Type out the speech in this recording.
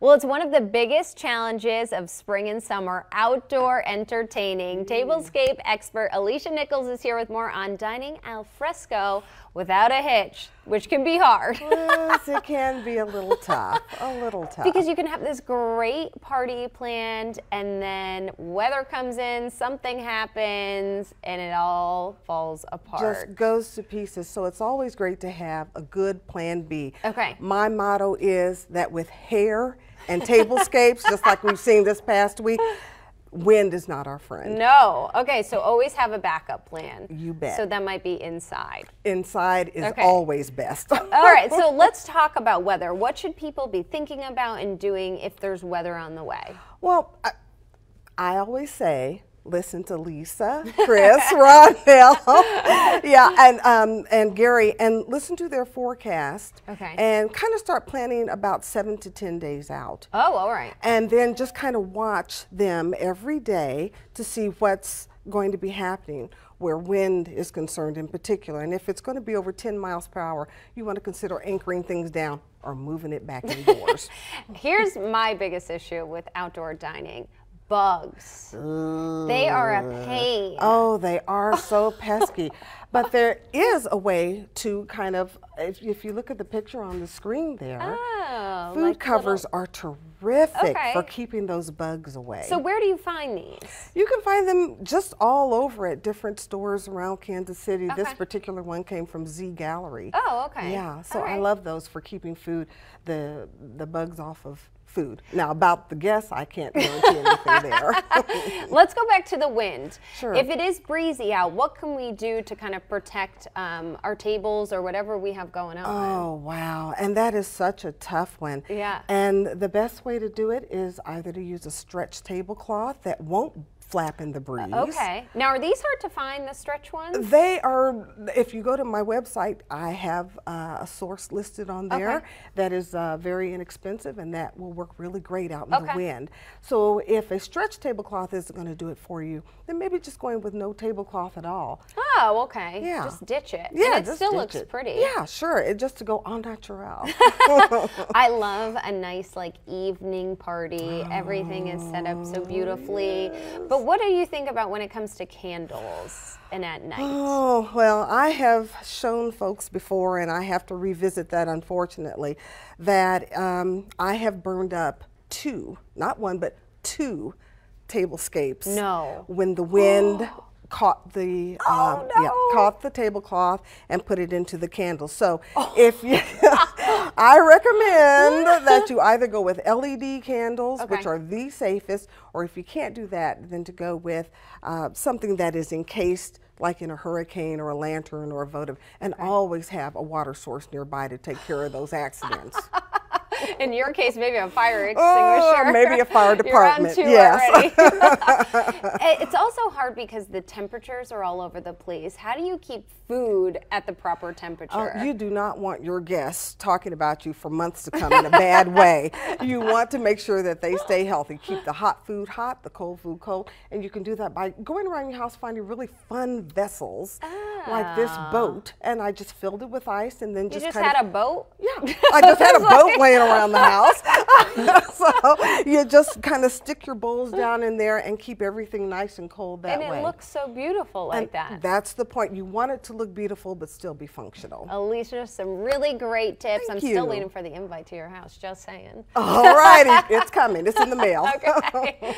Well, it's one of the biggest challenges of spring and summer, outdoor entertaining. Tablescape expert Alicia Nichols is here with more on dining al fresco without a hitch, which can be hard. Yes, it can be a little tough, Because you can have this great party planned and then weather comes in, something happens, and it all falls apart. Just goes to pieces. So it's always great to have a good plan B. Okay. My motto is that with hair and tablescapes, just like we've seen this past week, wind is not our friend. No. Okay, so always have a backup plan. You bet. So that might be inside. Inside is always best. All right, so let's talk about weather. What should people be thinking about and doing if there's weather on the way? Well, I always say, listen to Lisa, Chris, Ronell, and Gary, and listen to their forecast. Okay. And kind of start planning about 7 to 10 days out. Oh, all right. And then just kind of watch them every day to see what's going to be happening where wind is concerned in particular. And if it's going to be over 10 miles per hour, you want to consider anchoring things down or moving it back indoors. Here's my biggest issue with outdoor dining. Bugs. They are a pain. Oh, they are so pesky. But there is a way to kind of, if you look at the picture on the screen there, food like covers are terrific for keeping those bugs away. So where do you find these? You can find them just all over at different stores around Kansas City. This particular one came from Z Gallery. Oh, okay. Yeah, so I love those for keeping the bugs off of food. Now about the guests, I can't guarantee anything there. Let's go back to the wind. Sure. If it is breezy out, what can we do to kind of protect our tables or whatever we have going on? Oh, wow. And that is such a tough one. Yeah. And the best way to do it is either to use a stretch tablecloth that won't flap in the breeze. Okay. Now, are these hard to find, the stretch ones? They are. If you go to my website, I have a source listed on there that is very inexpensive, and that will work really great out in the wind. So if a stretch tablecloth isn't going to do it for you, then maybe just going with no tablecloth at all. Oh, okay. Yeah. Just ditch it. Yeah, and it still looks pretty. Yeah, sure. It just to go au naturel. I love a nice like evening party. Everything is set up so beautifully. But what do you think about when it comes to candles and at night? Oh, well, I have shown folks before, and I have to revisit that unfortunately, that I have burned up not one, but two tablescapes. No. When the wind caught the caught the tablecloth and put it into the candle. So if you I recommend that you either go with LED candles, which are the safest, or if you can't do that, then to go with something that is encased like in a hurricane or a lantern or a votive, and always have a water source nearby to take care of those accidents. In your case, maybe a fire extinguisher. Maybe a fire department. You're on 2 yes. already. It's also hard because the temperatures are all over the place. How do you keep food at the proper temperature? You do not want your guests talking about you for months to come in a bad way. You want to make sure that they stay healthy. Keep the hot food hot, the cold food cold, and you can do that by going around your house finding really fun vessels like this boat. And I just filled it with ice and then just had a boat? Yeah, I just had a boat laying around the house. So you just kind of stick your bowls down in there and keep everything nice and cold that way. And it looks so beautiful like that. That's the point. You want it to look beautiful but still be functional. Alicia, some really great tips. Thank I'm you. still waiting for the invite to your house, just saying. All righty, it's coming. It's in the mail. Okay.